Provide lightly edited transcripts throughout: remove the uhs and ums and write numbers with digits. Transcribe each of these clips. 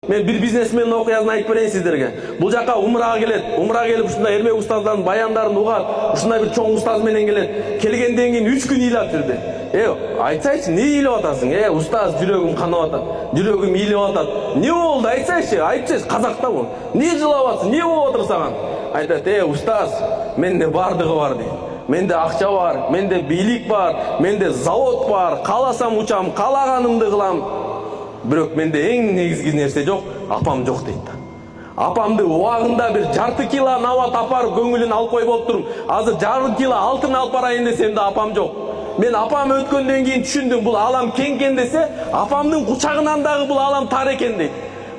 Мен bir бизнесменнің окуясын айтып берейин сиздерге. Бул жака умрага келет. Умрага келип ушундай эрмек устаздардын баяндарын угат. Ушундай бир чоң устаз менен келет. Келгенден кийин 3 күн ыйлап жүрдү. Айтсайчы, не ыйлап атасың? Устаз, жүрөгүм канап атат. Жүрөгүм ыйлап атат. Не болду? Айтсайчы, айтчы, казакта бул. Не жылап атасың? Не болуп атыр саган? Айтат, устаз, менде бардыгы бар дейт. Менде акча бар, менде бийлик бар, менде завод бар, кааласам учам, каалаганымды кылам. Бирок менде эң негизги нерсе жок, апам жок дейт. Апамды убагында бир жарты кило нават апарып көңүлүн алып койуп болуптурум. Азыр жарты кило алтын алып барайын десем да апам жок. Мен апам өткөндөн кийин түшүндүм, бул алам кең экен десе, апамдын кучагынан дагы бул алам тар экен дейт.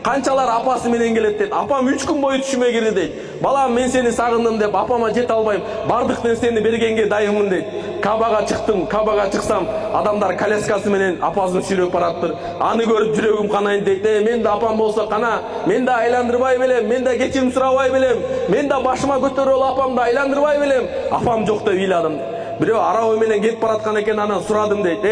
Канчалар апасы менен келет дейт. Апам 3 күн бою түшүмө кирди дейт. Балам, мен сени сагындым деп апама жете албайм. Бардык нерсени бергенге дайыммын дейт. Кабага чыктым, кабага чыксам, адамдар коляскасы менен апасын сүйрөп бараттыр. Аны көрүп жүрөгүм канайын дейт. Мен да апам болсо кана, мен да айландырбай белем, мен да кечирим сурабай белем, мен да башыма көтөрүп алып апамды айландырбай белем. Апам жок деп ыйладым. Бирөө араба менен кетип бараткан экен, анан сурадым дейт.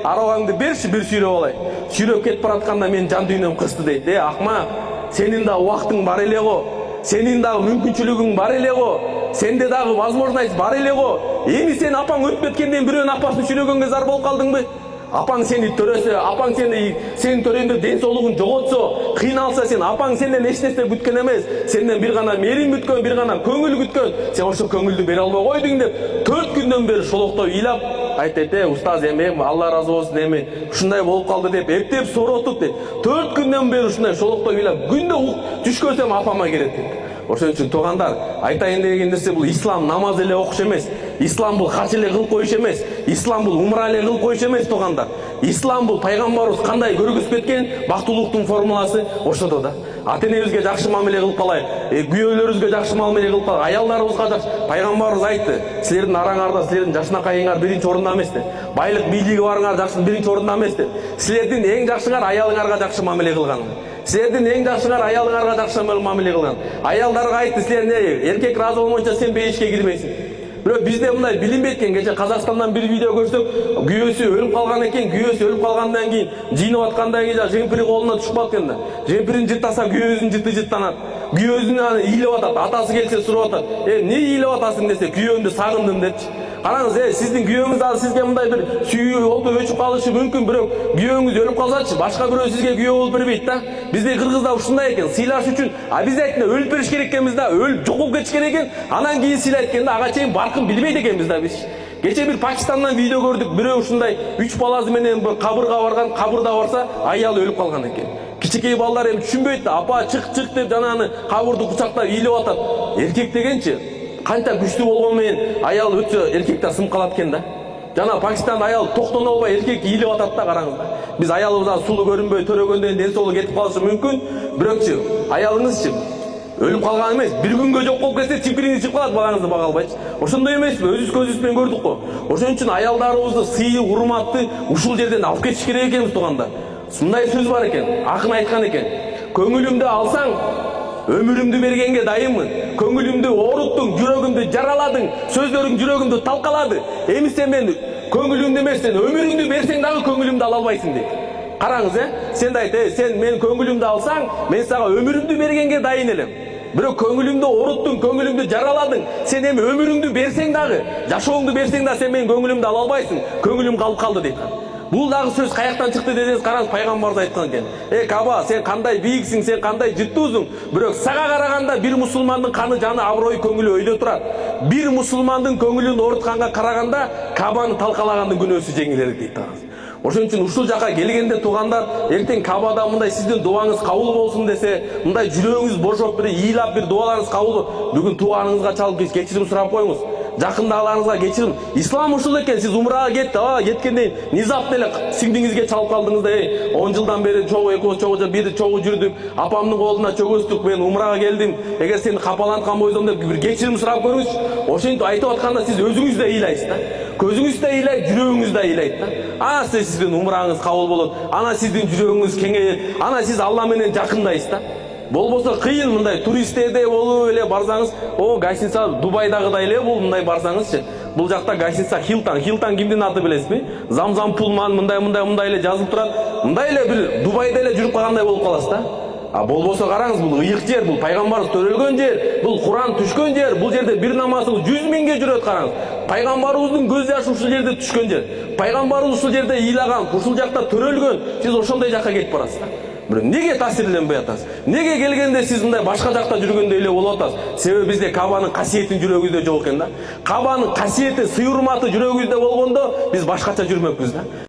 Арабаңды берчи, бир сүйрөп алай. Сүйрөп кетип баратканда мен жан дүйнөм кысты дейт. Акма, сенин да убактың бар эле го. Сенин дагы мүмкүнчүлүгүң бар эле го. Сенде дагы возможность бар эле го. Эми сен апаң өтүп кеткенден бирөөнүн апасын сүйрөгөнгө зар болуп калдыңбы? Апаң сени төрөсө, апаң сенин төрөйүндө ден соолугун жоготсо, кыйналса, сен апаң сенден эч нерсе күткөн эмес. Сенден бир гана мээрим күткөн, бир гана көңүл күткөн. Сен ошо көңүлдү бере албай койдуң деп 4 күндөн бери шолоктоп ыйлап айтат, устаз, эми Алла ыраазы болсун, эми ушундай болуп калды деп эптеп сооротуп дейт. 4 күндөн бери ушундай шолоктоп ыйлап, күндө түш көрсөм апама келет дейт. Ошон үчүн туугандар, айтайын деген нерсе бул ислам намаз эле окуш эмес. Ислам бул хач эле кылып коюш эмес. Ислам бул умра эле кылып коюш эмес, туугандар. Ислам бул пайгамбарыбыз кандай көргөзүп кеткен бактылуулуктун формуласы ошодо да. Ата-энебизге жакшы мамиле кылып калайык, күйөөлөрүбүзгө жакшы мамиле кылып калайык, аялдарыбызга жакшы. Пайгамбарыбыз айтты, силердин араңарда, силердин жашынакайыңар биринчи орунда эмес деп. Байлык, бийлиги барыңар жакшы биринчи орунда эмес деп. Силердин эң жакшыңар аялыңарга жакшы мамиле кылган. Силердин эң жакшыңар аялыңарга жакшы мамиле кылган. Аялдарга айтты, силер эркек ыраазы болмойча сен бейишке кирбейсиң. Бирок бизде мындай билинбейт экен. Кече Казакстандан бир видео көрсөк, күйөөсү өлүп калган экен. Күйөөсү өлүп калгандан кийин жыйнап аткандан кийин жемпири колуна түшүп калат экен да. Жемпирин жыттаса күйөөсүн жыты жыттанат. Күйөөсүн ыйлап атат. Атасы келсе сурап атат. Не ыйлап атасың десе, күйөөмдү сагындым депчи. Караңыз, сиздин күйөөңүз дагы сизге мындай бир сүйүү болду өчүп калышы мүмкүн, бирок күйөөңүз өлүп калсачы, башка бирөө сизге күйөө болуп бербейт да. Бизде кыргызда ушундай экен, сыйлаш үчүн биз айтты, өлүп бериш керек экенбиз да, өлүп жокоп кетиш керек экен, анан кийин сыйлайт экен да, ага чейин баркын билбейт экенбиз да биз. Кече бир Пакистандан видео көрдүк, бирөө ушундай 3 баласы менен бир кабырга барган, кабырда барса, аялы өлүп калган экен. Кичикей балдар эми түшүнбөйт да, апа чык деп жанагы кабырды кучактап ыйлап атат. Эркек дегенчи канча күчтүү болгон менен аял өтсө эркектер сынып калат экен да. Жана Пакистанда аял токтоно албай эркек ыйлап атат да, караңыз. Биз аялыбыздан сулуу көрүнбөй төрөгөндөн ден соолугу кетип калышы мүмкүн, бирокчу аялыңызчы өлүп калган эмес, бир күнгө жок болуп кетсе чимпириңиз чыгып калат, балаңызды бага албайчы. Ошондой эмеспи? Өзүбүз көзүбүз менен көрдүк го. Ошон үчүн аялдарыбызды сый, урматты ушул жерден алып кетиш керек экенбиз, туугандар. Мындай сөз бар экен, акын айткан экен. Көңүлүмдү алсаң, өмүрүмдү бергенге дайынмын. Көңүлүмдү ооруттуң, жүрөгүмдү жараладың, сөздөрүң жүрөгүмдү талкалады. Эми сен мен көңүлүмдү эмес, сен өмүрүңдү берсең дагы көңүлүмдү ала албайсың дейт. Караңыз, сен да айт, сен мен көңүлүмдү алсаң, мен сага өмүрүмдү бергенге дайын элем. Бирок көңүлүмдү ооруттуң, көңүлүмдү жараладың. Сен эми өмүрүңдү берсең дагы, жашооңду берсең да сен менин көңүлүмдү ала албайсың. Көңүлүм калып калды дейт. Бул дагы сөз каяктан чыкты десеңиз, караңыз, пайгамбарыбыз айткан экен. Каба, сен кандай бийиксиң, сен кандай жыттуусуң. Бирок сага караганда бир мусулмандын каны, жаны, аброю, көңүлү өйдө турат. Бир мусулмандын көңүлүн оорутканга караганда Кабаны талкалагандын күнөөсү жеңилирээк дейт. Ошон үчүн ушул жака келгенде, туугандар, эртең Кабада мындай сиздин дуаңыз кабыл болсун десе, мындай жүрөгүңүз бошоп бир ыйлап бир дуаларыңыз кабыл, бүгүн тууганыңызга чалып кечирим сурап коюңуз. Жакындагыларыңызга кечирим. Ислам ушул экен. Сиз умрага кеткенден низап деле сиңдиңизге чалып калдыңыз да, 10 жылдан бери чогуу экөөбүз чогуу бир чогуу жүрдүк, апамдын колуна чөгөстүк, мен умрага келдим. Эгер сени капаланткан болсом деп бир кечирим сурап көрүңүзчү. Ошентип айтып атканда сиз өзүңүз да ыйлайсыз да. Көзүңүз да ыйлайт, жүрөгүңүз да ыйлайт да. Ана сиздин умраңыз кабыл болот. Ана сиздин жүрөгүңүз кеңейет. Ана сиз Алла менен жакындайсыз да. Болбосо кыйын мындай туристтерде болуп эле барсаңыз, гостиница Дубайдагыдай эле бул, мындай барсаңызчы. Бул жакта гостиница Хилтон. Хилтон кимдин аты билесизби? Замзам Пулман мындай эле жазылып турат. Мындай эле бир Дубайда эле жүрүп калгандай болуп каласыз да. А болбосо караңыз, бул ыйык жер, бул пайгамбарыбыз төрөлгөн жер, бул Куран түшкөн жер, бул жерде бир намазыңыз 100 миңге жүрөт караңыз. Пайгамбарыбыздын көз жашы ушул жерде түшкөн жер. Пайгамбарыбыз ушул жерде ыйлаган, ушул жакта төрөлгөн. Сиз ошондой жакка кетип барасыз. Бирок неге таасирленбей атасыз? Неге келгенде сиз мындай башка жакта жүргөндөй эле болуп атасыз? Себеби бизде Кабанын касиетин жүрөгүбүздө жок экен да. Кабанын касиети, сый урматы жүрөгүбүздө болгондо биз башкача жүрмөкпүз да.